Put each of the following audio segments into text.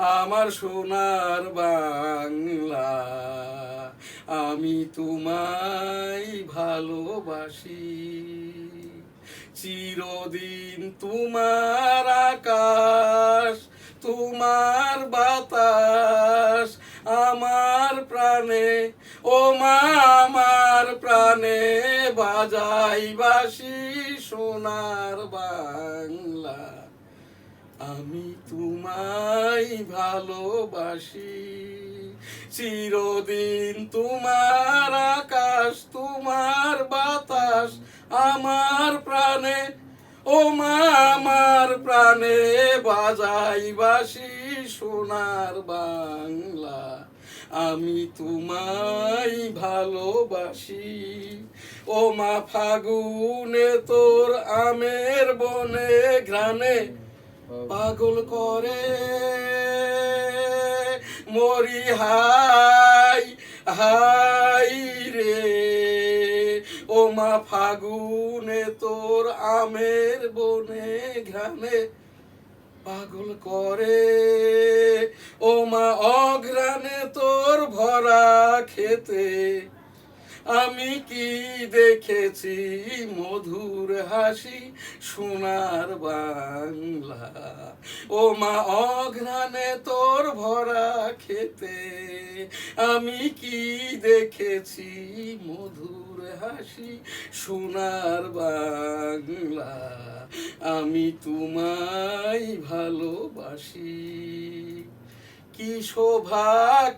আমার সোনার বাংলা, আমি তোমায় ভালোবাসি। চিরদিন তোমার আকাশ, তোমার বাতাস আমার প্রাণে, ও মা আমার প্রাণে বাজাই বাঁশি সোনার বাংলা, আমি তোমায় ভালোবাসি। চিরদিন তোমার আকাশ, তোমার বাতাস আমার প্রাণে, ও মা আমার প্রাণে বাজাই বাঁশি সোনার বাংলা, আমি তোমায় ভালোবাসি। ও মা ফাগুনে তোর আমের বনে ঘ্রাণে পাগল করে মরি হাই হাই রে। ও মা ফাগুনে তোর আমের বনে ঘ্রাণে পাগল করে, ও মা অঘ্রাণে তোর ভরা খেতে আমি কি দেখেছি মধুর হাসি সোনার বাংলা। ও মা অঘ্রাণে তোর ভরা খেতে আমি কি দেখেছি মধুর হাসি সোনার বাংলা, আমি তোমায় ভালোবাসি। কি শোভা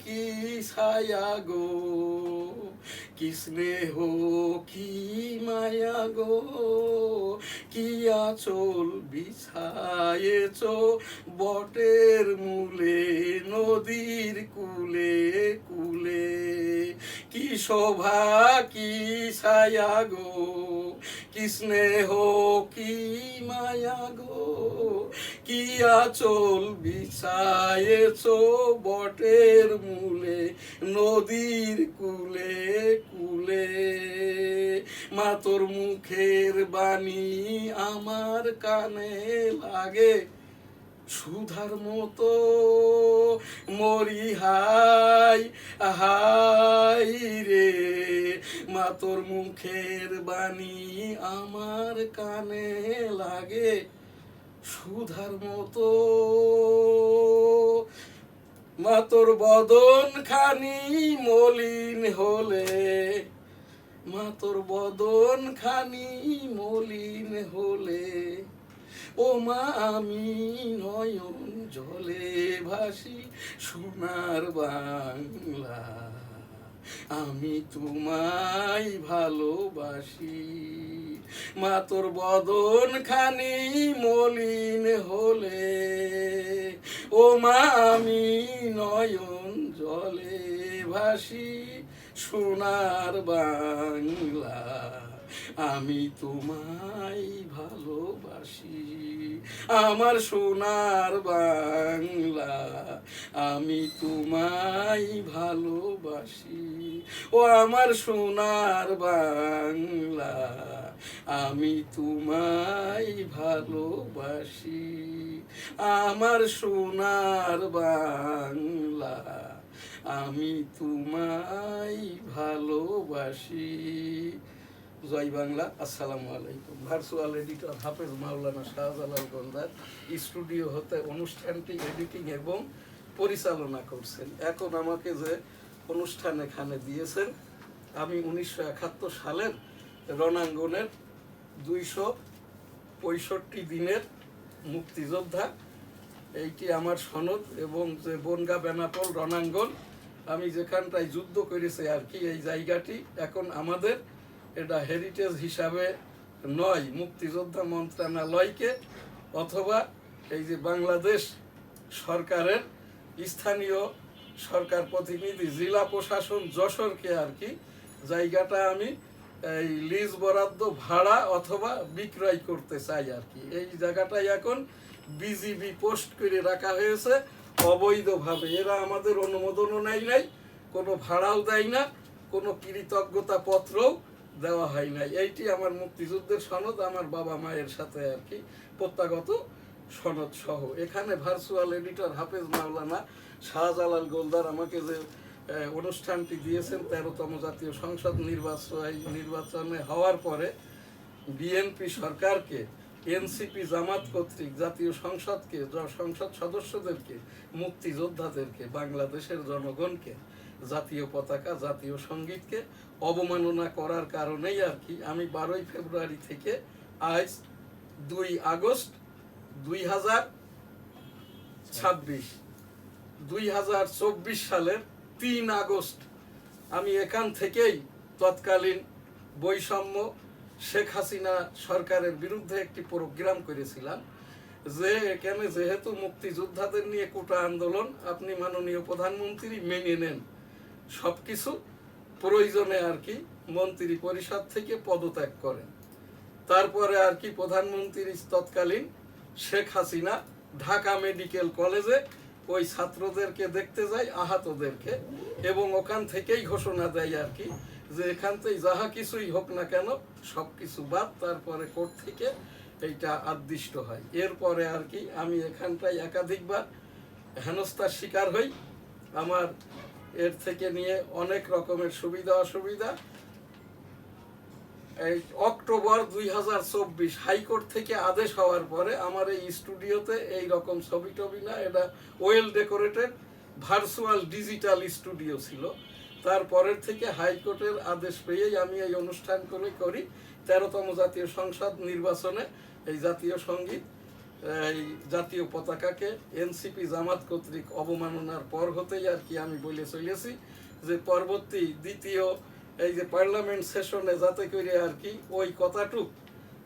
কি ছায়া গো, কি স্নেহ কি মায়া গো, কি আঁচল বিছায়েছ বটের মূলে নদীর কূলে কূলে। কি শোভা কি ছায়া গো, কি স্নেহ কি মায়া গো, কি আঁচল বিছায়েছ বটের মূলে নদীর কূলে কূলে। মা তোর মুখের বাণী আমার কানে লাগে সুধার মতো মরি হাই হাই রে। মা তোর মুখের বাণী আমার কানে লাগে সুধার মতো, মা তোর বদন খানি মলিন হলে, মা তোর বদন খানি মলিন হলে, ও মা আমি নয়ন জলে ভাসি সোনার বাংলা, আমি তোমায় ভালোবাসি। মা তোর বদন খানি মলিন হলে, ও মা আমি নয়ন জলে ভাসি সোনার বাংলা, আমি তোমায় ভালোবাসি। আমার সোনার বাংলা, আমি তোমায় ভালোবাসি। ও আমার সোনার বাংলা, আমি তোমায় ভালোবাসি। আমার সোনার বাংলা, আমি তোমায় ভালোবাসি। জয় বাংলা। আসসালামু আলাইকুম। ভার্চুয়াল এডিটর হাফেজ মাওলানা শাহজালাল গন্ডার স্টুডিও হতে অনুষ্ঠানটি এডিটিং এবং পরিচালনা করছেন। এখন আমাকে যে অনুষ্ঠান এখানে দিয়েছেন, আমি 1971 সালের রণাঙ্গনের 265 দিনের মুক্তিযোদ্ধা। এইটি আমার সনদ এবং যে বনগা বেনাপোল রণাঙ্গন আমি যেখানটায় যুদ্ধ করেছি আর কি, এই জায়গাটি এখন আমাদের এটা হেরিটেজ হিসাবে নয়, মুক্তিযোদ্ধা মন্ত্রণালয়কে অথবা এই যে বাংলাদেশ সরকারের স্থানীয় সরকার প্রতিনিধি জেলা প্রশাসন যশোরকে আর কি জায়গাটা আমি এই লিজ বরাদ্দ ভাড়া অথবা বিক্রয় করতে চাই আর কি। এই জায়গাটাই এখন বিজিবি পোস্ট করে রাখা হয়েছে অবৈধভাবে। এরা আমাদের অনুমোদনও নেয় নাই, কোনো ভাড়াও দেয় না, কোনো কৃতজ্ঞতা পত্রও দেওয়া হয় নাই। এইটি আমার মুক্তিযুদ্ধের সনদ, আমার বাবা মায়ের সাথে আর কি প্রত্যাগত সনদ সহ। এখানে ভার্চুয়াল এডিটর হাফেজ মাওলানা শাহজালাল গোলদার আমাকে যে অনুষ্ঠানটি দিয়েছেন 13তম জাতীয় সংসদ নির্বাচনে হওয়ার পরে বিএনপি সরকারকে, এনসিপি জামাত কর্তৃক জাতীয় সংসদকে, সংসদ সদস্যদেরকে, মুক্তিযোদ্ধাদেরকে, বাংলাদেশের জনগণকে, জাতীয় পতাকা, জাতীয় সঙ্গীতকে অবমাননা করার কারণেই আর কি আমি 12ই ফেব্রুয়ারি থেকে আজ 2 আগস্ট 2026 2024 সালের 3 আগস্ট আমি এখান থেকেই তৎকালীন বৈষম্য শেখ হাসিনা সরকারের বিরুদ্ধে একটি প্রোগ্রাম করেছিলাম যে এখানে যেহেতু মুক্তিযোদ্ধাদের নিয়ে কোটা আন্দোলন, আপনি মাননীয় প্রধানমন্ত্রী মেনে নেন, সবকিছু প্রয়োজনে আর কি মন্ত্রী পরিষদ থেকে পদত্যাগ করেন। তারপরে আর কি প্রধানমন্ত্রী তৎকালীন শেখ হাসিনা ঢাকা মেডিকেল কলেজে ওই ছাত্রদেরকে দেখতে যায়, আহতদেরকে, এবং ওখান থেকেই ঘোষণা দেয় আর কি যে এখান থেকে যাহা কিছুই হোক না কেন সব কিছু বাদ। তারপরে কোর্ট থেকে এইটা আদিষ্ট হয়। এরপরে আর কি আমি এখানটায় একাধিকবার হেনস্থার শিকার হই। আমার এর থেকে নিয়ে অনেক রকমের সুবিধা অসুবিধা। এই অক্টোবর 2024 হাইকোর্ট থেকে আদেশ হওয়ার পরে আমার এই স্টুডিওতে এই রকম ছবি টবি না, এটা well decorated virtual digital studio ছিল। তারপরের থেকে হাইকোর্টের আদেশ পেয়েই আমি এই অনুষ্ঠান করি 13তম জাতীয় সংসদ নির্বাচনে এই জাতীয় সঙ্গীত, এই জাতীয় পতাকাকে এনসিপি জামাত কর্তৃক অবমাননার পর হতেই আর কি আমি বলে চলেছি যে পরবর্তী দ্বিতীয় এই যে পার্লামেন্ট সেশনে যাতে করে আর কি ওই কথাটুক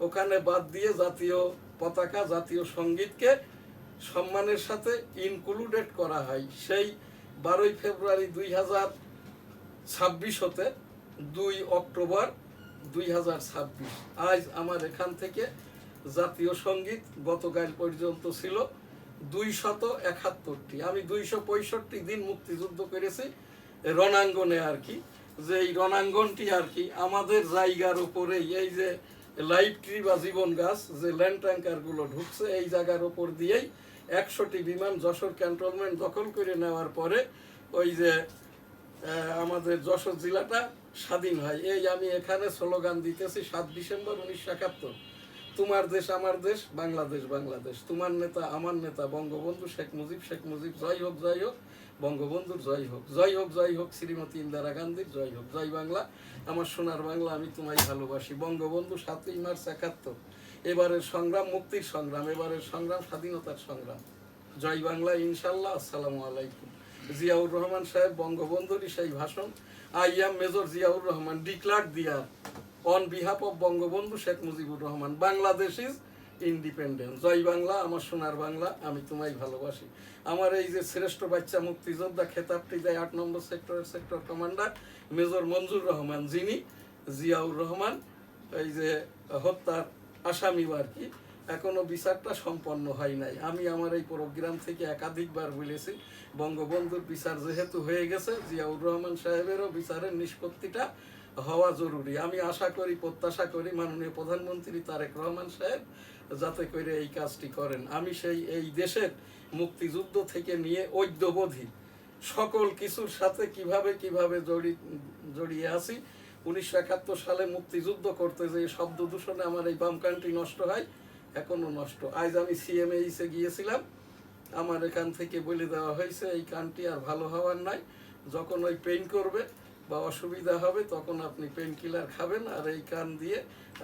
ওখানে বাদ দিয়ে জাতীয় পতাকা, জাতীয় সঙ্গীতকে সম্মানের সাথে ইনক্লুডেড করা হয়। সেই 12ই ফেব্রুয়ারি 2026 হতে 2 অক্টোবর 2026 আজ আমার এখান থেকে জাতীয় সঙ্গীত গতকাল পর্যন্ত ছিল 271টি। আমি 265 দিন মুক্তিযুদ্ধ করেছি রণাঙ্গনে আর কি, যে এই রণাঙ্গনটি আর কি আমাদের জায়গার উপরেই, এই যে লাইভ ট্রি বা জীবন গাছ যে ল্যান্ড ট্যাঙ্কারগুলো ঢুকছে এই জায়গার উপর দিয়েই 100টি বিমান যশোর ক্যান্টনমেন্ট দখল করে নেওয়ার পরে ওই যে আমাদের যশোর জেলাটা স্বাধীন হয়। এই আমি এখানে স্লোগান দিতেছি 7 ডিসেম্বর 1971, তোমার দেশ আমার দেশ, বাংলাদেশ বাংলাদেশ, তোমার নেতা আমার নেতা বঙ্গবন্ধু শেখ মুজিব জয় হোক জয় হোক, বঙ্গবন্ধুর জয় হোক জয় হোক জয় হোক, শ্রীমতী ইন্দিরা গান্ধীর জয় হোক, জয় বাংলা আমার সোনার বাংলা, আমি তোমায় ভালোবাসি। বঙ্গবন্ধু 7ই মার্চ 71, এবারের সংগ্রাম মুক্তির সংগ্রাম, এবারের সংগ্রাম স্বাধীনতার সংগ্রাম, জয় বাংলা ইনশাল্লাহ। আসসালামু আলাইকুম। জিয়াউর রহমান সাহেব বঙ্গবন্ধুরই সেই ভাষণ, I am major Ziaur Rahman declare দিয়ার on behalf of Bangabandhu Sheikh Mujibur Rahman, Bangladesh is independent, জয় বাংলা আমার সোনার বাংলা, আমি তোমায় ভালোবাসি। আমার এই যে শ্রেষ্ঠ বাচ্চা মুক্তিযোদ্ধা খেতাবটি দেয় 8 নম্বর সেক্টরের সেক্টর কমান্ডার মেজর মঞ্জুর রহমান, যিনি জিয়াউর রহমান এই যে হত্যার আসামি আর কি, এখনো বিচারটা সম্পন্ন হয় নাই। আমি আমার এই প্রোগ্রাম থেকে একাধিকবার বলেছি বঙ্গবন্ধুর বিচার যেহেতু হয়ে গেছে, জিয়াউর রহমান সাহেবেরও বিচারের নিষ্পত্তিটা হওয়া জরুরি। আমি আশা করি, প্রত্যাশা করি মাননীয় প্রধানমন্ত্রী তারেক রহমান সাহেব যাতে করে এই কাজটি করেন। আমি সেই এই দেশের মুক্তিযুদ্ধ থেকে নিয়ে ঐক্যবোধী সকল কিছুর সাথে কিভাবে জড়িয়ে আছি। 1971 সালে মুক্তিযুদ্ধ করতে যে শব্দ দূষণে আমার এই বামকানটি নষ্ট হয়, এখনো নষ্ট। আজ আমি সিএমএইসে গিয়েছিলাম, আমার এখান থেকে বলে দেওয়া হয়েছে এই কানটি আর ভালো হওয়ার নাই, যখন ওই পেইন করবে বা অসুবিধা হবে তখন আপনি পেন কিলার খাবেন, আর এই কান দিয়ে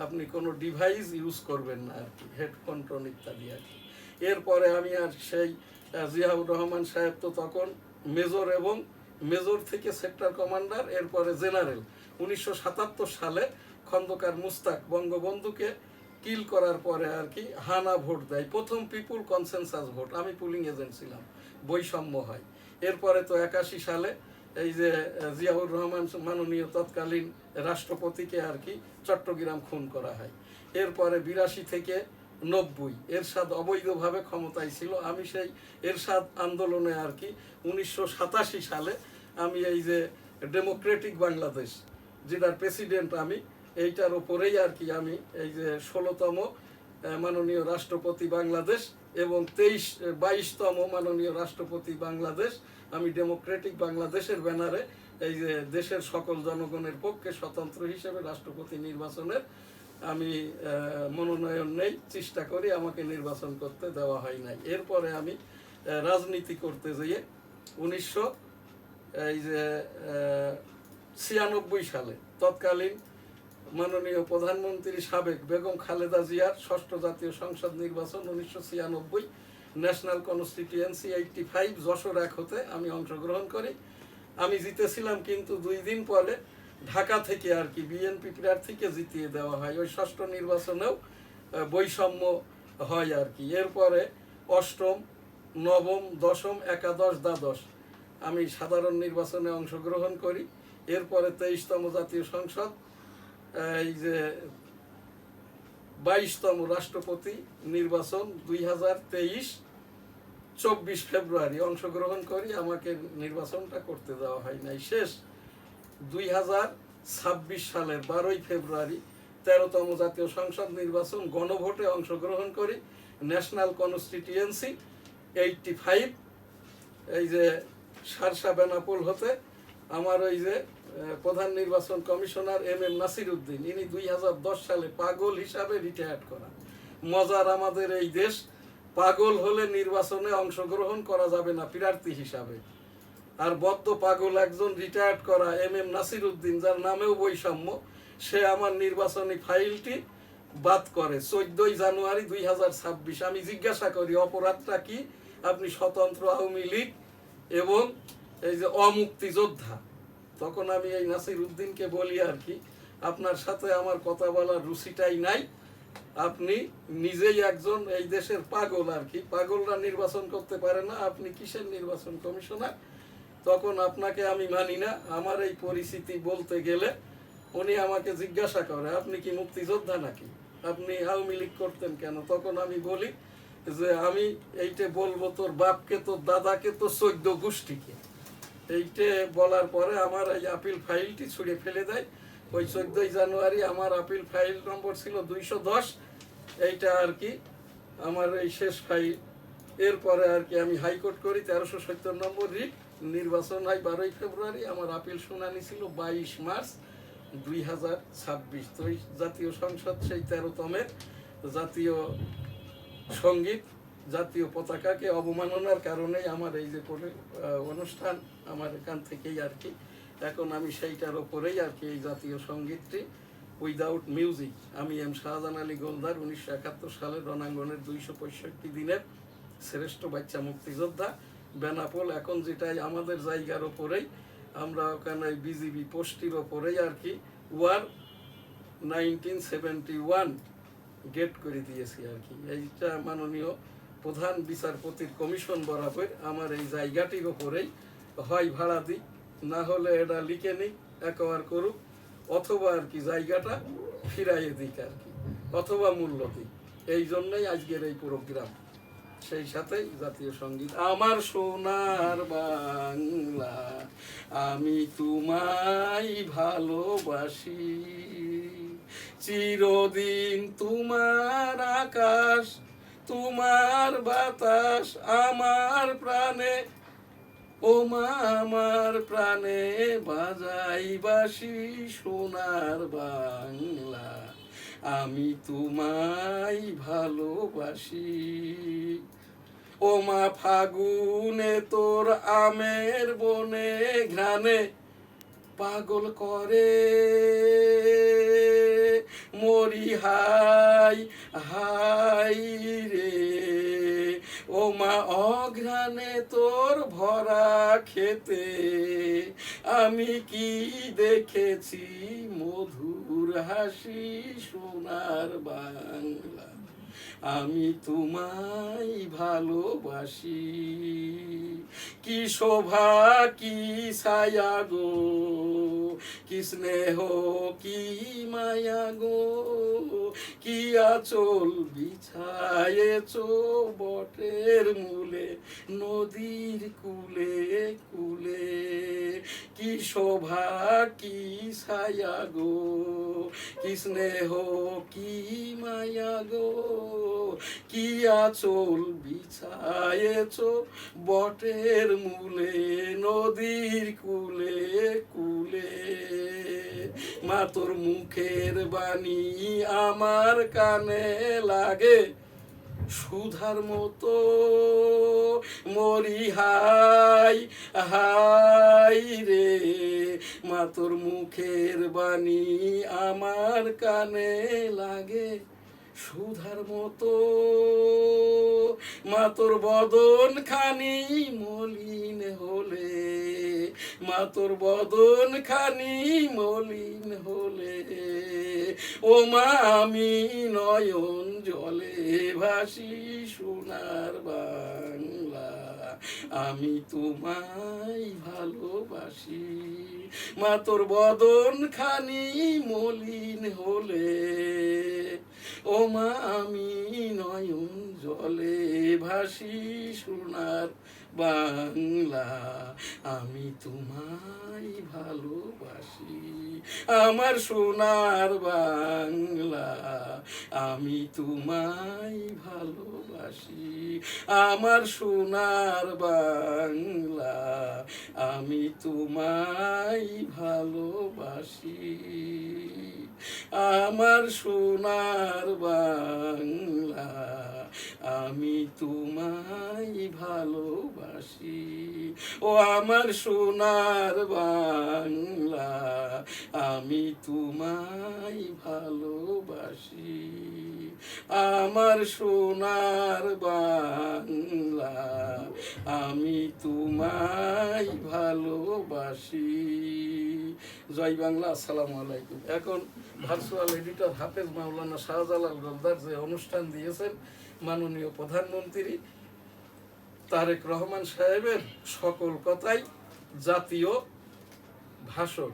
আপনি কোনো ডিভাইস ইউজ করবেন না আর কি, হেডফোন টোন ইত্যাদি আর কি। এরপরে আমি আর সেই জিয়াউর রহমান সাহেব তো তখন মেজর এবং মেজর থেকে সেক্টর কমান্ডার, এরপরে জেনারেল। 1977 সালে খন্দকার মুস্তাক বঙ্গবন্ধুকে কিল করার পরে আর কি হানা ভোট দেয়, প্রথম পিপুল কনসেনসাস ভোট, আমি পুলিং এজেন্ট ছিলাম, বৈষম্য হয়। এরপরে তো 81 সালে এই যে জিয়াউর রহমান মাননীয় তৎকালীন রাষ্ট্রপতিকে আর কি চট্টগ্রাম খুন করা হয়। এরপরে 82 থেকে 90 এরশাদ অবৈধভাবে ক্ষমতায় ছিল। আমি সেই এরশাদ আন্দোলনে আর কি 1987 সালে আমি এই যে ডেমোক্রেটিক বাংলাদেশ যেটার প্রেসিডেন্ট আমি, এইটার ওপরেই আর কি আমি এই যে 16তম মাননীয় রাষ্ট্রপতি বাংলাদেশ এবং 22তম মাননীয় রাষ্ট্রপতি বাংলাদেশ। আমি ডেমোক্রেটিক বাংলাদেশের ব্যানারে এই যে দেশের সকল জনগণের পক্ষে স্বতন্ত্র হিসেবে রাষ্ট্রপতি নির্বাচনের আমি মনোনয়ন নেই, চেষ্টা করি, আমাকে নির্বাচন করতে দেওয়া হয় নাই। এরপরে আমি রাজনীতি করতে যেয়ে 1996 সালে তৎকালীন মাননীয় প্রধানমন্ত্রী সাবেক বেগম খালেদা জিয়ার 6ষ্ঠ জাতীয় সংসদ নির্বাচন 1996 ন্যাশনাল কনস্টিটিউয়েন্সি 85 যশোর 1 হতে আমি অংশগ্রহণ করি। আমি জিতেছিলাম, কিন্তু 2 দিন পরে ঢাকা থেকে আর কি বিএনপি প্রার্থীকে জিতিয়ে দেওয়া হয়। ওই 6ষ্ঠ নির্বাচনেও বৈষম্য হয় আর কি। এরপরে 8ম, 9ম, 10ম, একাদশ, দ্বাদশ আমি সাধারণ নির্বাচনে অংশগ্রহণ করি। এরপরে 23তম জাতীয় সংসদ, এই যে 22তম রাষ্ট্রপতি নির্বাচন 2023 24 ফেব্রুয়ারি অংশগ্রহণ করি, আমাকে নির্বাচনটা করতে দেওয়া হয় নাই। শেষ 2026 সালের 12 ফেব্রুয়ারি 13তম জাতীয় সংসদ নির্বাচন গণভোটে অংশগ্রহণ করি, ন্যাশনাল কনস্টিটিউয়েন্সি 85 এই যে শার্শা বেনাপোল হতে। আমার ওই যে প্রধান নির্বাচন কমিশনার MM নাসির উদ্দিন, ইনি 2010 সালে পাগল হিসাবে রিটায়ার্ড করা। মজার, আমাদের এই দেশ পাগল হলে নির্বাচনে অংশগ্রহণ করা যাবে না প্রার্থী হিসাবে। আর বদ্ধ পাগল একজন রিটায়ার্ড করা MM নাসির উদ্দিন, যার নামেও বৈষম্য, সে আমার নির্বাচনী ফাইলটি বাদ করে 14 জানুয়ারি 2026। আমি জিজ্ঞাসা করি অপরাধটা কি? আপনি স্বতন্ত্র আওয়ামী লীগ এবং এই যে অমুক্তিযোদ্ধা। তখন আমি এই নাসির উদ্দিনকে বলি আর কি, আপনার সাথে আমার কথা বলার রুচিটাই নাই, আপনি নিজেই একজন এই দেশের পাগল আর কি, পাগলরা নির্বাচন করতে পারে না, আপনি কিসের নির্বাচন কমিশনার? তখন আপনাকে আমি মানি না। আমার এই পরিস্থিতি বলতে গেলে উনি আমাকে জিজ্ঞাসা করে, আপনি কি মুক্তিযোদ্ধা নাকি, আপনি আওয়ামী লীগ করতেন কেন? তখন আমি বলি যে আমি এইটা বলবো তোর বাপকে, তোর দাদাকে, তোর 14 গোষ্ঠীকে। এইটা বলার পরে আমার এই আপিল ফাইলটি ছুঁড়ে ফেলে দেয়। ওই 14 জানুয়ারি আমার আপিল ফাইল নম্বর ছিল 210, এইটা আর কি আমার এই শেষ ফাইল। এরপরে আর কি আমি হাইকোর্ট করি 1370 নম্বর রিট, নির্বাচন হয় 12 ফেব্রুয়ারি, আমার আপিল শুনানি ছিল 22 মার্চ 2026। তো এই জাতীয় সংসদ সেই 13তমের জাতীয় সঙ্গীত, জাতীয় পতাকাকে অবমাননার কারণেই আমার এই যে অনুষ্ঠান আমার এখান থেকেই আর কি। এখন আমি সেইটার ওপরেই আর কি এই জাতীয় সঙ্গীতটি উইদাউট মিউজিক, আমি শাহজাহান আলী গোলদার 1971 সালের রণাঙ্গনের 265 দিনের শ্রেষ্ঠ বাচ্চা মুক্তিযোদ্ধা বেনাপোল, এখন যেটাই আমাদের জায়গার ওপরেই, আমরা ওখানে বিজিবি পোস্টির ওপরেই আর কি ওয়ার 1971 গেট করে দিয়েছি আর কি। এইটা মাননীয় প্রধান বিচারপতির কমিশন বরাবর আমার এই জায়গাটির ওপরেই হয় ভাড়া দিই, না হলে এটা লিখে নিই একবার করুক, অথবা আর কি জায়গাটা ফিরাইয়ে দিক আর কি, অথবা মূল্য দিক। এই জন্যই আজকের এই প্রোগ্রাম। সেই সাথেই জাতীয় সঙ্গীত, আমার সোনার বাংলা আমি তোমায় ভালোবাসি, চিরদিন তোমার আকাশ তোমার বাতাস আমার প্রাণে, ও মা আমার প্রাণে বাজাই বাঁশি, সোনার বাংলা আমি তোমায় ভালোবাসি। ও মা ফাগুনে তোর আমের বনে ঘ্রাণে পাগল করে মরি হাই হাই রে, ও মা অঘ্রাণে তোর ভরা খেতে আমি কি দেখেছি মধুর হাসি, সোনার বাংলা আমি তোমায় ভালোবাসি। কি শোভা কি ছায়া গো, কি স্নেহ কি মায়া গো, কি আঁচল বিছায়েছো বটের মূলে নদীর কুলে কুলে, কি শোভা কি ছায়া গো, কি স্নেহ কি মায়া গো, কি আঁচল বিছায়েছ বটের মূলে নদীর কুলে কুলে। মা তোর মুখের বাণী আমার কানে লাগে সুধার মতো, মরি হাই হাই রে। মা তোর মুখের বাণী আমার কানে লাগে সুধার মতো, মা তোর বদন খানি মলিন হলে, মা তোর বদন খানি মলিন হলে, ও মা আমি নয়ন জলে ভাসি সোনার বাংলা, আমি তোমায় ভালোবাসি। মা তোর বদন খানি মলিন হলে, ও মা আমি নয়ন জলে ভাসি সোনার বাংলা, আমি তোমায় ভালোবাসি। আমার সোনার বাংলা, আমি তোমায় ভালোবাসি। আমার সোনার বাংলা, আমি তোমায় ভালোবাসি। আমার সোনার বাংলা, আমি তোমায় ভালোবাসি। ও আমার সোনার বাংলা, আমি তোমায় ভালোবাসি। আমার সোনার বাংলা, আমি তোমায় ভালোবাসি। জয় বাংলা। আসসালামু আলাইকুম। এখন ভার্চুয়াল এডিটর হাফেজ মাওলানা শাহজালাল গোলদার যে অনুষ্ঠান দিয়েছেন মাননীয় প্রধানমন্ত্রী তারেক রহমান সাহেবের সকল কথাই জাতীয় ভাষণ,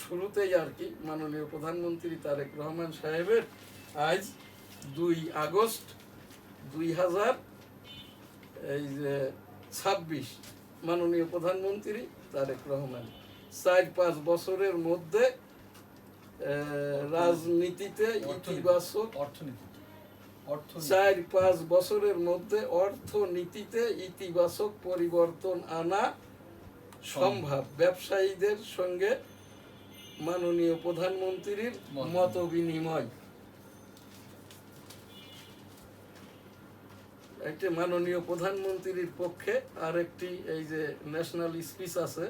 শুরুতেই আর কি মাননীয় প্রধানমন্ত্রী তারেক রহমান সাহেবের আজ 2 আগস্ট 2026 মাননীয় প্রধানমন্ত্রী তারেক রহমান 4-5 বছরের মধ্যে রাজনীতিতে ইতিবাচক 4-5 বছরের মধ্যে অর্থনীতিতে ইতিবাচক পরিবর্তন আনা সম্ভব। ব্যবসায়ীদের সঙ্গে মাননীয় প্রধানমন্ত্রীর মত বিনিময়। একটি মাননীয় প্রধানমন্ত্রীর পক্ষে আরেকটি এই যে ন্যাশনাল স্পিচ আছে,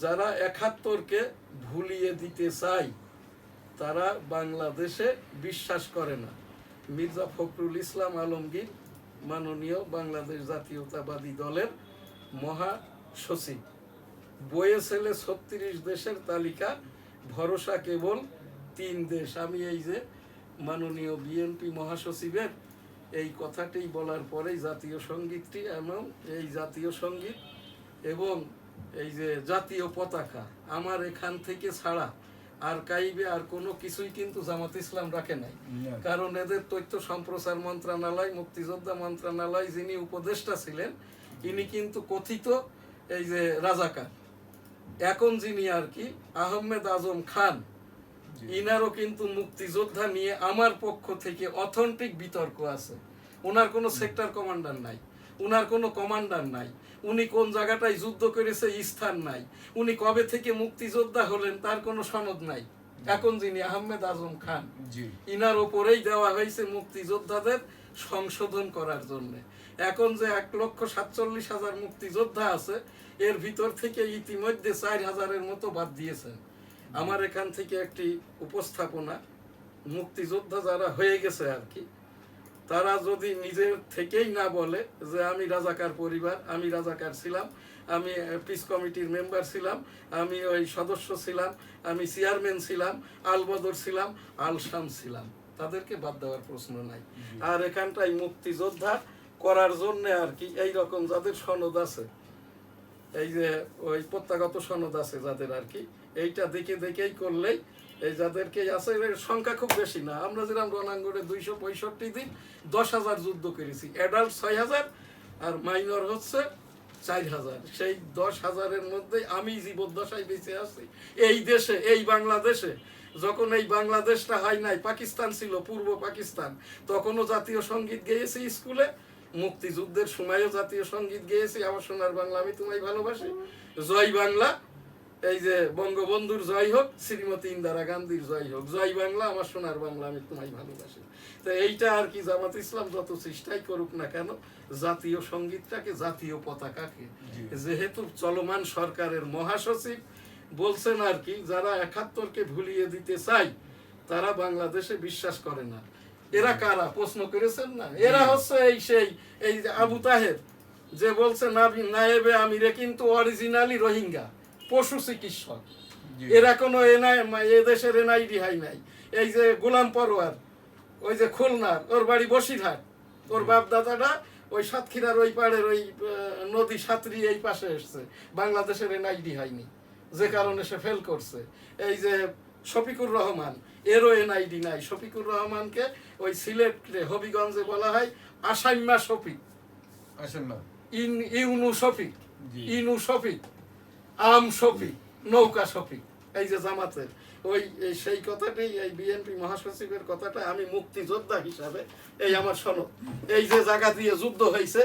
যারা 71-কে ভুলিয়ে দিতে চায় তারা বাংলাদেশে বিশ্বাস করে না। মির্জা ফখরুল ইসলাম আলমগীর, মাননীয় বাংলাদেশ জাতীয়তাবাদী দলের মহাসচিব। বইয়ে ছেলে 36 দেশের তালিকা, ভরসা কেবল 3 দেশ। আমি এই যে মাননীয় বিএনপি মহাসচিবের এই কথাটি বলার পরেই জাতীয় সঙ্গীতটি, এবং এই জাতীয় সঙ্গীত এবং এই যে জাতীয় পতাকা আমার এখান থেকে ছাড়া আর্কাইভে আর কোনো কিছুই কিন্তু জামাত ইসলাম রাখে নাই। কারণ এদের তথ্য সম্প্রচার মন্ত্রণালয়, মুক্তিযোদ্ধা মন্ত্রণালয় যিনি উপদেষ্টা ছিলেন, ইনি কিন্তু কথিত এই যে রাজাকার। এখন যিনি আর কি আহমেদ আজম খান, ইনারও কিন্তু মুক্তিযোদ্ধা নিয়ে আমার পক্ষ থেকে অথেন্টিক বিতর্ক আছে। ওনার কোনো সেক্টর কমান্ডার নাই, উনার কোনো কমান্ডার নাই, উনি কোন জায়গাটায় যুদ্ধ করেছে স্থান নাই, উনি কবে থেকে মুক্তিযোদ্ধা হলেন তার কোনো সনদ নাই। এখন যিনি আহমেদ আজম খান, ইনার ওপরেই দেওয়া হয়েছে মুক্তিযোদ্ধাদের সংশোধন করার জন্য। এখন যে 1,47,000 মুক্তিযোদ্ধা আছে, এর ভিতর থেকে ইতিমধ্যে 4,000-এর মতো বাদ দিয়েছেন। আমার এখান থেকে একটি উপস্থাপনা, মুক্তিযোদ্ধা যারা হয়ে গেছে আর কি, তারা যদি নিজের থেকেই না বলে যে আমি রাজাকার পরিবার, আমি রাজাকার ছিলাম, আমি পিস কমিটির মেম্বার ছিলাম, আমি ওই সদস্য ছিলাম, আমি চেয়ারম্যান ছিলাম, আলবদর ছিলাম, আলশাম ছিলাম, তাদেরকে বাদ দেওয়ার প্রশ্ন নাই। আর এখানটাই মুক্তিযোদ্ধা করার জন্য আর কি এই রকম যাদের সনদ আছে, এই যে ওই প্রত্যাগত সনদ আছে যাদের আর কি, এইটা দেখে দেখেই করলেই এই যাদেরকে আছে, এর সংখ্যা খুব বেশি না। আমরা যেরকম রণাঙ্গনে 265 দিন 10,000 যুদ্ধ করেছি, অ্যাডাল্ট 6,000 আর মাইনর হচ্ছে 4,000। সেই 10,000-এর মধ্যে আমি জীবদ্দশায় বেঁচে আছি এই দেশে, এই বাংলাদেশে। যখন এই বাংলাদেশটা হয় নাই, পাকিস্তান ছিল, পূর্ব পাকিস্তান, তখনও জাতীয় সঙ্গীত গেয়েছি স্কুলে। মুক্তিযুদ্ধের সময়ও জাতীয় সঙ্গীত গেয়েছি, আমার সোনার বাংলা আমি তোমায় ভালোবাসি, জয় বাংলা, এই যে বঙ্গবন্ধুর জয় হোক, শ্রীমতী ইন্দিরা গান্ধীর জয় হোক, জয় বাংলা, আমার সোনার বাংলা আমি তোমায় ভালোবাসি। তো এইটা আর কি, জামাত ইসলাম যত চেষ্টাই করুক না কেন, জাতীয় সঙ্গীতটাকে, জাতীয় পতাকাকে, যেহেতু চলমান সরকারের মহাসচিব বলছেন আর কি, যারা 71-কে ভুলিয়ে দিতে চাই তারা বাংলাদেশে বিশ্বাস করে না। এরা কারা প্রশ্ন করেছেন না? এরা হচ্ছে এই যে আবু তাহের, যে বলছে নায়েবে আমিরে কিন্তু অরিজিনালি রোহিঙ্গা, পশু চিকিৎসক। এরা কোনো এদেশের এনআইডি হয় নাই। এই যে গোলাম পরোয়ার, ওই যে খুলনার, ওর বাড়ি বসিরহাট, ওর বাপ দাদাটা ওই সাতক্ষীরার ওই পাড়ের ওই নদী সাঁতরি এই পাশে এসছে, বাংলাদেশের এনআইডি হয়নি, যে কারণে সে ফেল করছে। এই যে শফিকুর রহমান, এরও এনআইডি নাই। শফিকুর রহমানকে ওই সিলেটে হবিগঞ্জে বলা হয় আসাইম্মা শফিক, ইউনু শফিক, ইনু শফিক, আম শফিক, নৌকা শফিক। এই যে জামাতের ওই সেই কথাটি, এই বিএনপি মহাসচিবের কথাটা আমি মুক্তিযোদ্ধা হিসাবে, এই আমার সনদ, এই যে জায়গা দিয়ে যুদ্ধ হয়েছে,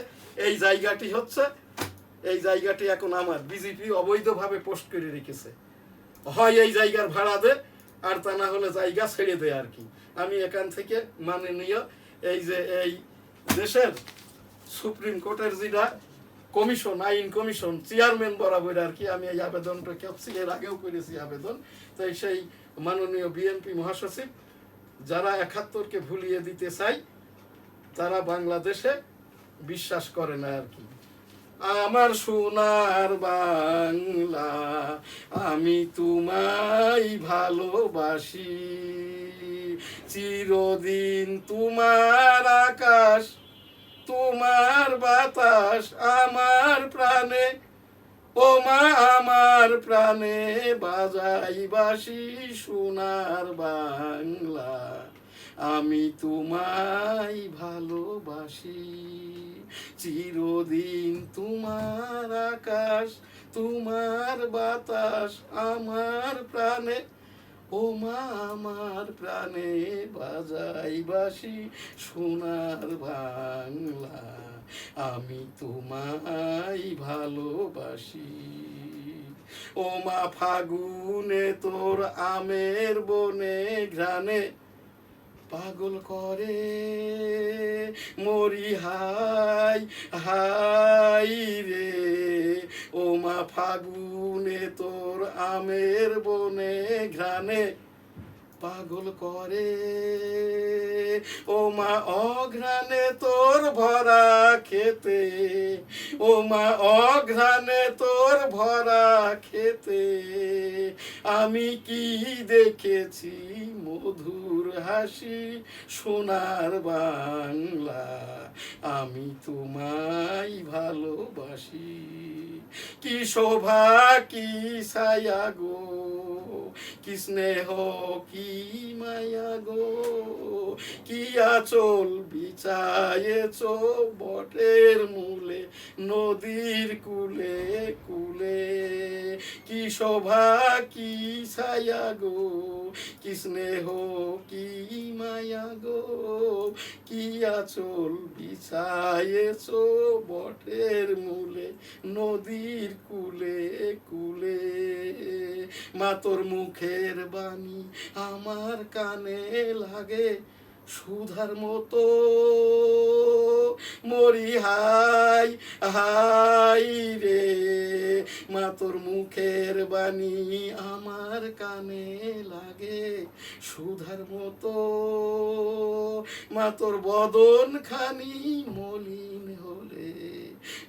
এই জায়গাটি হচ্ছে, এই জায়গাটি এখন আমার, বিজেপি অবৈধভাবে পোস্ট করে রেখেছে। হয় এই জায়গার ভাড়া দে, আর তা না হলে জায়গা ছেড়ে দেয় আর কি। আমি এখান থেকে মাননীয় এই যে এই দেশের সুপ্রিম কোর্টের যেটা কমিশন, আইন কমিশন চেয়ারম্যান বরাবর আর কি, আমি এই আবেদনটা করছি, এর আগেও করেছি আবেদন। তাই সেই মাননীয় বিএনপি মহাসচিব, যারা 71-কে ভুলিয়ে দিতে চাই তারা বাংলাদেশে বিশ্বাস করে না আর কি। আমার সোনার বাংলা, আমি তোমায় ভালোবাসি, চিরদিন তোমার আকাশ, তোমার বাতাস আমার প্রাণে, ও মা আমার প্রাণে বাজাই বাঁশি, সোনার বাংলা, আমি তোমায় ভালোবাসি, চিরদিন তোমার আকাশ, তোমার বাতাস আমার প্রাণে, ও মা আমার প্রাণে বাজাই বাঁশি, সোনার বাংলা, আমি তোমায় ভালোবাসি। ও মা ফাগুনে তোর আমের বনে ঘ্রাণে পাগল করে মরি, হাই হাই রে, ও মা ফাগুনে তোর আমের বনে ঘ্রাণে পাগল করে, ও মা অঘ্রাণে তোর ভরা খেতে, ও মা অঘ্রাণে তোর ভরা খেতে, আমি কি দেখেছি মধুর হাসি, সোনার বাংলা, আমি তোমায় ভালোবাসি। কি শোভা কি ছায়া গো, কি স্নেহ কি মায়া গো, কি আঁচল বিছায়েছ বটের মূলে, নদীর কুলে কুলে, কি শোভা কি ছায়া গো, কি স্নেহ কি মায়া গো, কি আঁচল বিছায়েছ বটের মূলে, নদীর কুলে কুলে, মা তোর মুখের বাণী আমার কানে লাগে সুধার মতো, মরি হাই হাই রে, মা তোর মুখের বাণী আমার কানে লাগে সুধার মতো, মা তোর বদন খানি মলিন হলে,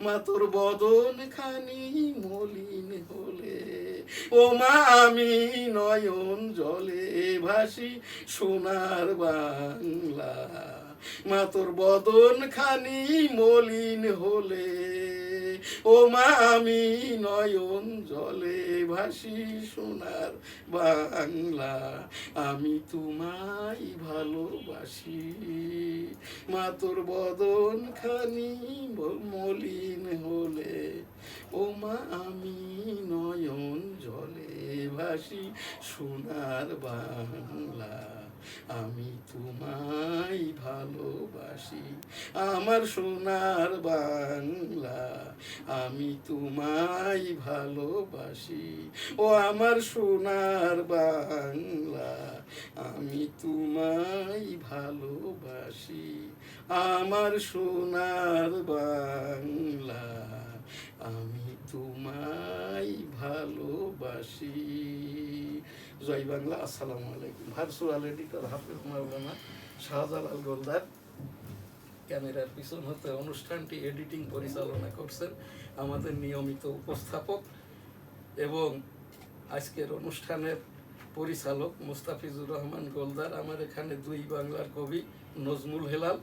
মা তোর বদন খানি মলিন হলে, ও মা আমি নয়ন জলে ভাসি, সোনার বাংলা, মা তোর বদন খানি মলিন হলে, ও মা আমি নয়ন জলে ভাসি, সোনার বাংলা, আমি তোমায় ভালোবাসি, মা তোর বদন খানি মলিন হলে, ভালোবাসি সোনার বাংলা, আমি তোমায় ভালোবাসি আমার সোনার বাংলা, আমি তোমায় ভালোবাসি ও আমার সোনার বাংলা, আমি তোমায় ভালোবাসি আমার সোনার বাংলা, আমি তোমায় ভালোবাসি। জয় বাংলা। আসসালামু আলাইকুম। ভার্চুয়াল এডিটর হাফেজ মাওলানা শাহজালাল গোলদার ক্যামেরার পিছন হতে অনুষ্ঠানটি এডিটিং পরিচালনা করছেন আমাদের নিয়মিত উপস্থাপক এবং আজকের অনুষ্ঠানের পরিচালক মুস্তাফিজুর রহমান গোলদার। আমার এখানে দুই বাংলার কবি নজমুল হেলাল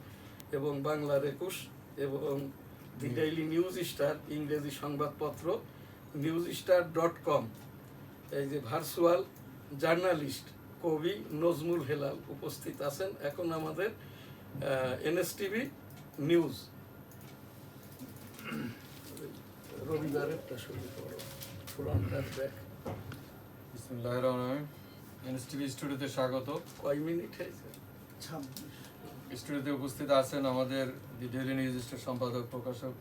এবং বাংলার 21 এবং দি ডেইলি নিউজ স্টার ইংরেজি সংবাদপত্র newsstar.com এই যে ভার্চুয়াল জার্নালিস্ট কবি নজমুল হেলাল উপস্থিত আছেন। এখন আমাদের NSTV নিউজ রবিবারেরটা শুরু করো, ফ্রন্ট আর ব্যাক। বিসমিল্লাহির রহমানির রহিম। NSTV স্টুডিওতে স্বাগত। কয় মিনিট হয়েছে? স্টুডিওতে উপস্থিত আছেন আমাদের দি ডেইলি নিউজ স্টার সম্পাদক, প্রকাশক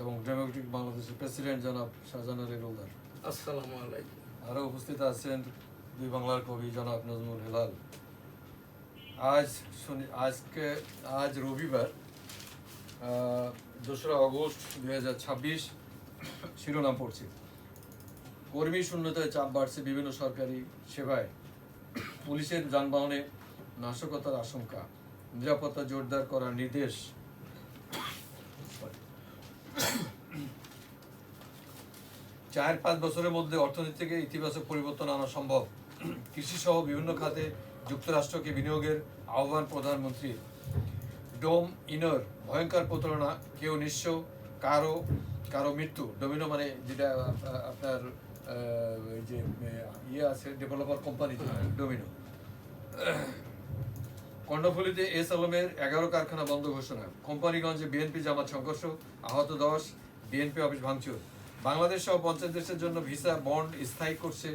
এবং ডেমোক্রেটিক বাংলাদেশের প্রেসিডেন্ট জনাব শাহজাহান আলী গোলদার। আসসালামু আলাইকুম। আরও উপস্থিত আছেন দুই বাংলার কবি জনাব নজমুল হেলাল। আজ রবিবার 2রা অগস্ট 2026। শিরোনাম পড়ছি, কর্মী শূন্যতায় চাপ বাড়ছে বিভিন্ন সরকারি সেবায়, পুলিশের যানবাহনে নাশকতার আশঙ্কা, নিরাপত্তা জোরদার করার নির্দেশ। 4-5 বছরের মধ্যে অর্থনীতি থেকে ইতিবাচক পরিবর্তন আনা সম্ভব, কৃষি সহ বিভিন্ন খাতে যুক্তরাষ্ট্রকে বিনিয়োগের আহ্বান প্রধানমন্ত্রী। ডোম ইনর ভয়ঙ্কর প্রতারণা, কেউ নিঃস্ব, কারো মৃত্যু। ডোমিনো মানে যেটা আপনার এই যে আছে ডেভেলপার কোম্পানি, ডোমিনো। কর্ণফুলীতে এস আলমের 11 কারখানা বন্ধ ঘোষণা। কোম্পানিগঞ্জে বিএনপি জামাত সংঘর্ষ, আহত 10, বিএনপি অফিস ভাঙচুর। বাংলাদেশ সহ 50 দেশের জন্য ভিসা বন্ড স্থায়ী করছে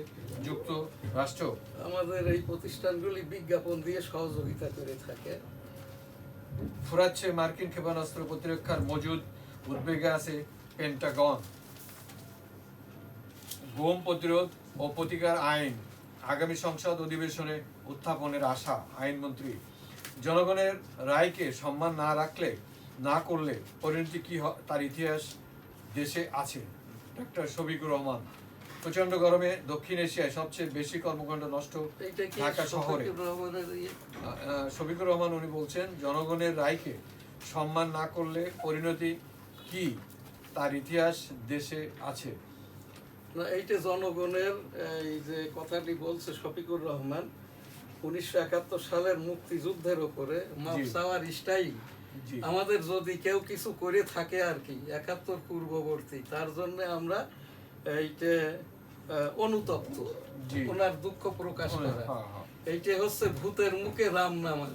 যুক্তরাষ্ট্র। আমাদের এই প্রতিষ্ঠানগুলি বিজ্ঞাপন দিয়ে সহযোগিতা করে থাকে। ফুরাচ্ছে মার্কিন ক্ষেপণাস্ত্র প্রতিরক্ষার মজুদ, উদ্বেগে আছে পেন্টাগন। গুম প্রতিরোধ ও প্রতিকার আইন আগামী সংসদ অধিবেশনে উত্থাপনের আশা আইনমন্ত্রী। জনগণের রায়কে সম্মান না করলে পরিণতি কি তার ইতিহাস দেশে আছে। ডক্টর শফিকুর রহমান। প্রচন্ড গরমে দক্ষিণ এশিয়ায় সবচেয়ে বেশি কর্মকাণ্ড নষ্ট ঢাকা শহরে। শফিকুর রহমান উনি বলছেন, জনগণের রায়কে সম্মান না করলে পরিণতি কি তার ইতিহাস দেশে আছে। না, এইটা জনগণের এই যে কথাটি বলছে শফিকুর রহমান 1971 সালের মুক্তিযুদ্ধের উপরে মাপ চাওয়ার স্টাইল। আমাদের যদি কেউ কিছু করে থাকে আর কি 71 পূর্ববর্তী, তার জন্য আমরা এইটা অনুতপ্ত, ওনার দুঃখ প্রকাশ করা। এইটা হচ্ছে ভূতের মুখে রাম নামা।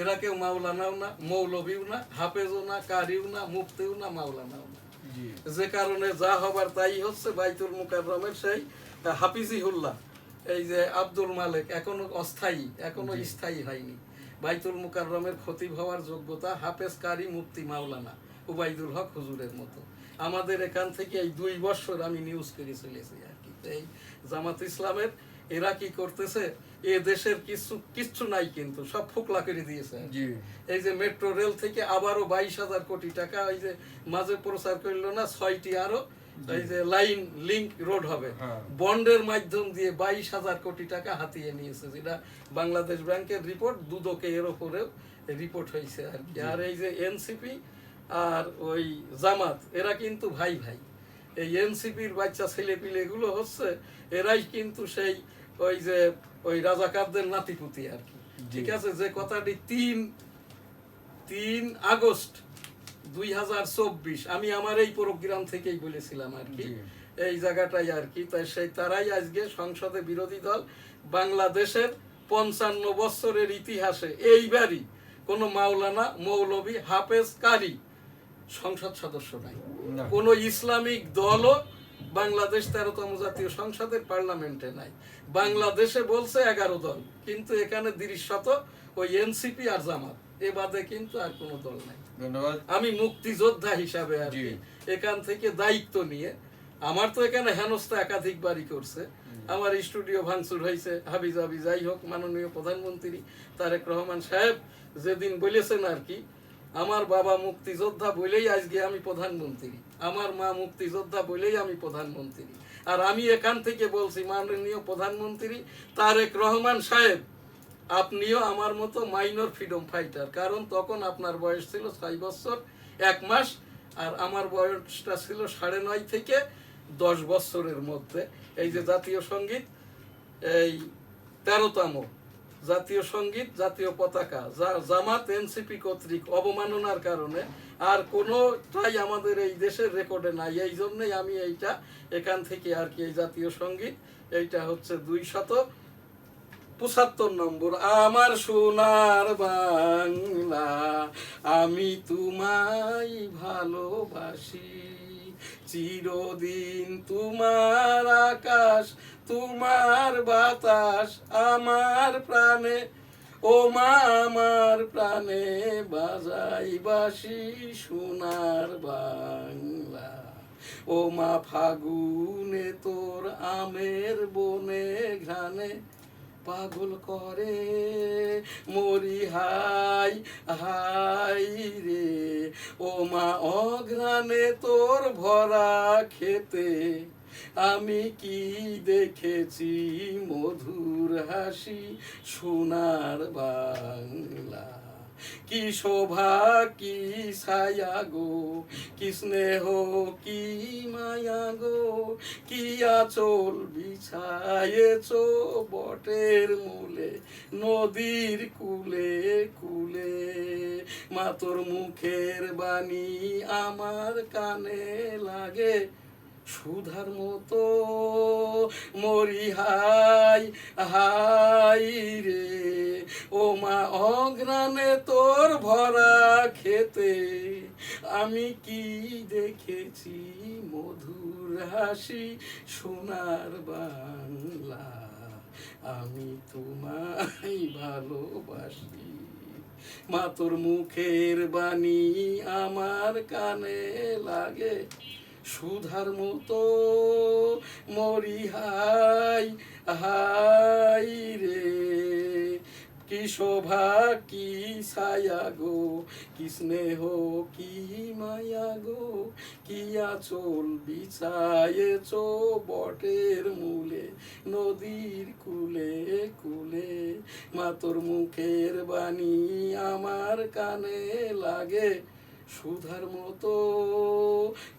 এরা কেউ মাওলানাও না, মৌলবীও না, হাফেজও না, কারিও না, মুফতিও না, মাওলানাও না। যে কারণে যা হবার তাই হচ্ছে। বাইতুল মুকাররমের সেই হাফিজিহুল্লাহ এই যে আব্দুল মালেক এখনো অস্থায়ী, এখনো স্থায়ী হয়নি। বাইতুল মুকাররমের খতিব হওয়ার যোগ্যতা হাফেজ, কারি, মুফতি, মাওলানা উবাইদুল হক হুজুরের মতো। আমাদের এখান থেকে এই 2 বছর আমি নিউজ করে চলেছি আর কি। এই জামাত ইসলামের এরা কি করতেছে, এ দেশের কিচ্ছু নাই, কিন্তু সব ফোকলা করে দিয়েছে। এই যে মেট্রো রেল থেকে আবারও 22,000 কোটি টাকা ওই যে মাঝে প্রচার করলো না, 6টি আরো এই যে লাইন লিংক রোড হবে, বন্ডের মাধ্যম দিয়ে 22,000 কোটি টাকা হাতিয়ে নিয়েছে, যেটা বাংলাদেশ ব্যাংকের রিপোর্ট, দুদকে এর উপরেও রিপোর্ট হয়েছে আর কি। আর এই যে এনসিপি আর ওই জামাত এরা কিন্তু ভাই ভাই। এই এনসিপির বাচ্চা ছেলেপিলে গুলো হচ্ছে এরাই কিন্তু সেই ওই যে ওই রাজাকারদের নাতিপুতি আর কি। ঠিক আছে, যে কথাটি 3 আগস্ট 2024 আমি আমার এই প্রোগ্রাম থেকেই বলেছিলাম আর কি, এই জায়গাটাই আর কি। তাই তারাই আজকে সংসদে বিরোধী দল বাংলাদেশের 55 বছরের ইতিহাসে এইবারই কোনো মাওলানা, মৌলবী, হাফেজ, কারি সংসদ সদস্য নাই। কোন ইসলামিক দলও বাংলাদেশ 13তম জাতীয় সংসদের পার্লামেন্টে নাই। বাংলাদেশে বলছে 11 দল, কিন্তু এখানে দৃশ্যত ওই এনসিপি আর জামাত, এ বাদে কিন্তু আর কোনো দল নাই। ধন্যবাদ। আমি মুক্তিযোদ্ধা হিসাবে আর জি। কি এখান থেকে দায়িত্ব নিয়ে, আমার তো এখানে হেনস্থা একাধিকবারই করছে, আমার স্টুডিও ভাঙচুর হয়েছে, হাবিজাবি যাই হোক, মাননীয় প্রধানমন্ত্রী তারেক রহমান সাহেব যেদিন বলেছেন আর কি, আমার বাবা মুক্তিযোদ্ধা বলেই আজকে আমি প্রধানমন্ত্রী, আমার মা মুক্তিযোদ্ধা বলেই আমি প্রধানমন্ত্রী। আর আমি এখান থেকে বলছি, মাননীয় প্রধানমন্ত্রী তারেক রহমান সাহেব, আপনিও আমার মতো মাইনর ফ্রিডম ফাইটার, কারণ তখন আপনার বয়স ছিল 6 বছর 1 মাস, আর আমার বয়সটা ছিল 9.5 থেকে 10 বছরের মধ্যে। এই যে জাতীয় সঙ্গীত, এই 13তম জাতীয় সঙ্গীত, জাতীয় পতাকা জামাত এনসিপি কর্তৃক অবমাননার কারণে আর কোনোটাই আমাদের এই দেশের রেকর্ডে নাই। এই জন্যই আমি এইটা এখান থেকে আর কি, এই জাতীয় সঙ্গীত, এইটা হচ্ছে 275 নম্বর। আমার সোনার বাংলা, আমি তোমায় ভালোবাসি, চিরদিন তোমার আকাশ, তোমার বাতাস আমার প্রাণে, ও মা আমার প্রাণে বাজাই বাঁশি সোনার বাংলা। ও মা ফাগুনে তোর আমের বনে ঘ্রাণে পাগল করে মরি হাই হাই রে। ও মা অঘ্রাণে তোর ভরা খেতে আমি কি দেখেছি মধুর হাসি সোনার বাংলা। কি শোভা কি ছায়া গো, কি স্নেহ কি মায়া গো, কি আঁচল বিছায়েছো বটের মূলে নদীর কুলে কুলে। মা তোর মুখের বাণী আমার কানে লাগে সুধার মতো, মরি হাই হাই রে। ও মা অঘ্রাণে তোর ভরা খেতে আমি কি দেখেছি মধুর হাসি সোনার বাংলা। আমি তোমায় ভালোবাসি, মা তোর মুখের বাণী আমার কানে লাগে সুধার মতো, মরি হাই হাই রে। কি শোভা কি ছায়া গো, কি স্নেহ কি মায়া গো, কি আঁচল বিছায়েছো বটের মূলে নদীর কুলে কুলে। মা তোর মুখের বাণী আমার কানে লাগে সুধার মতো,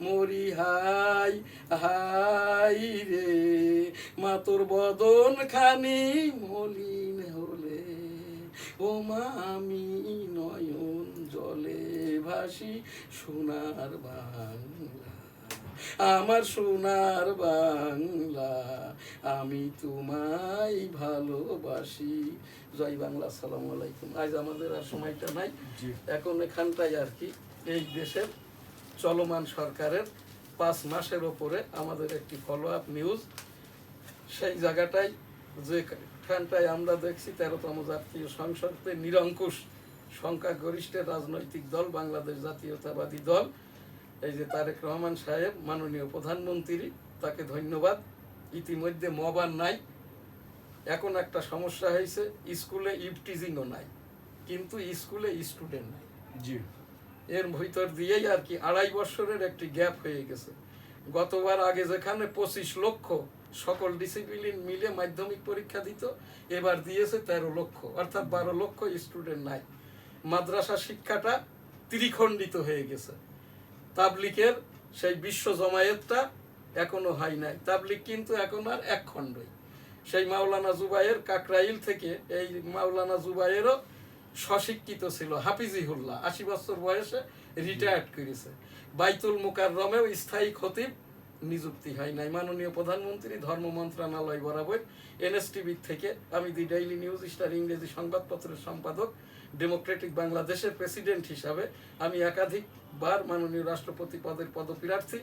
মরি হাই হাই রে। মা তোর বদন খানি মলিন হলে, ও মা আমি নয়ন জলে ভাসি সোনার বাংলা। আমার সোনার বাংলা, আমি তোমায় ভালোবাসি। জয় বাংলা। আসসালামু আলাইকুম। আজ আমাদের আর সময়টা নাই, এখন এখানটাই আর কি এই দেশের চলমান সরকারের 5 মাসের ওপরে আমাদের একটি ফলো আপ নিউজ। সেই জায়গাটাই যেখানটায় আমরা দেখছি 13তম জাতীয় সংসদে নিরঙ্কুশ সংখ্যাগরিষ্ঠ রাজনৈতিক দল বাংলাদেশ জাতীয়তাবাদী দল, এই যে তারেক রহমান সাহেব মাননীয় প্রধানমন্ত্রী, তাকে ধন্যবাদ। ইতিমধ্যে মব আর নাই। এখন একটা সমস্যা হয়েছে, স্কুলে ইভটিজিংও নাই, কিন্তু স্কুলে স্টুডেন্ট নাই। জি। এর ভিতর দিয়েই আর কি 2.5 বছরের একটি গ্যাপ হয়ে গেছে। গতবার আগে যেখানে 25 লক্ষ সকল ডিসিপ্লিন মিলে মাধ্যমিক পরীক্ষা দিত, এবার দিয়েছে 13 লক্ষ, অর্থাৎ 12 লক্ষ স্টুডেন্ট নাই। মাদ্রাসা শিক্ষাটা ত্রিখণ্ডিত হয়ে গেছে। তাবলিকের সেই বিশ্ব জমায়েতটা এখনো হয় নাই। তাবলিক কিন্তু এখন আর এক খণ্ডই। সেই মাওলানা জুবায়ের কাকরাইল থেকে, এই মাওলানা জুবায়েরও স্বশিক্ষিত ছিল, হাফিজিহুল্লাহ 80 বছর বয়সে রিটায়ার্ড করেছে। বাইতুল মুকাররমেও স্থায়ী খতিব নিযুক্তি হয় নাই। মাননীয় প্রধানমন্ত্রী ধর্ম মন্ত্রণালয় বরাবর এনএসটিভি থেকে আমি দি ডেইলি নিউজ স্টার ইংরেজি সংবাদপত্রের সম্পাদক, ডেমোক্রেটিক বাংলাদেশের প্রেসিডেন্ট হিসাবে আমি একাধিকবার মাননীয় রাষ্ট্রপতি পদের পদপ্রার্থী।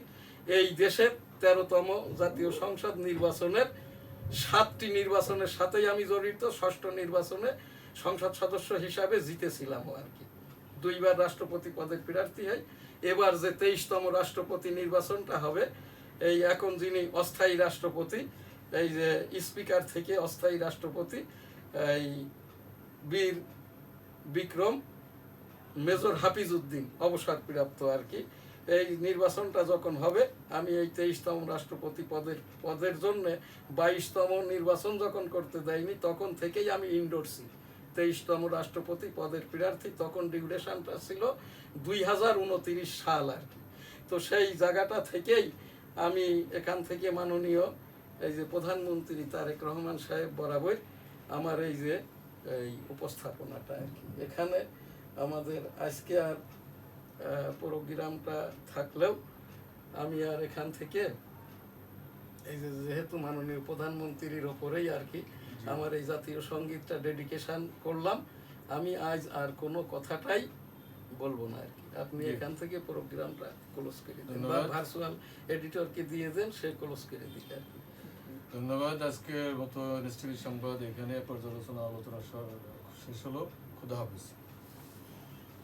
এই দেশের 13তম জাতীয় সংসদ নির্বাচনের 7টি নির্বাচনের সাথেই আমি জড়িত। 6ষ্ঠ নির্বাচনে সংসদ সদস্য হিসাবে জিতেছিলাম আর কি, 2বার রাষ্ট্রপতি পদের প্রার্থী হই। এবার যে 23তম রাষ্ট্রপতি নির্বাচনটা হবে, এই এখন যিনি অস্থায়ী রাষ্ট্রপতি, এই যে স্পিকার থেকে অস্থায়ী রাষ্ট্রপতি এই বীর বিক্রম মেজর হাফিজউদ্দিন অবসরপ্রাপ্ত আর কি, এই নির্বাচনটা যখন হবে, আমি এই 23তম রাষ্ট্রপতি পদের জন্য 22তম নির্বাচন যখন করতে দেয়নি, তখন থেকেই আমি ইন্ডোরসি 23তম রাষ্ট্রপতি পদের প্রার্থী। তখন ডিউরেশনটা ছিল 2029 সাল আর কি। তো সেই জায়গাটা থেকেই আমি এখান থেকে মাননীয় এই যে প্রধানমন্ত্রী তারেক রহমান সাহেব বরাবর আমার এই যে এই উপস্থাপনাটা আর কি। এখানে আমাদের আজকে আর প্রোগ্রামটা থাকলেও আমি আর এখান থেকে এই যে যেহেতু মাননীয় প্রধানমন্ত্রীর ওপরেই আর কি আমার এই জাতীয় সঙ্গীতটা ডেডিকেশন করলাম, আমি আজ আর কোনো কথাটাই বলবো না আর কি। আপনি এখান থেকে প্রোগ্রামটা ক্লোজ করে দেন বা ভার্চুয়াল এডিটরকে দিয়ে দেন, সে ক্লোজ করে দিকে আর কি। ধন্যবাদ। আজকের মতো এনএস টিভি সংবাদ এখানে পর্যালোচনা আলোচনা শেষ হলো। খুদা হাফেজ।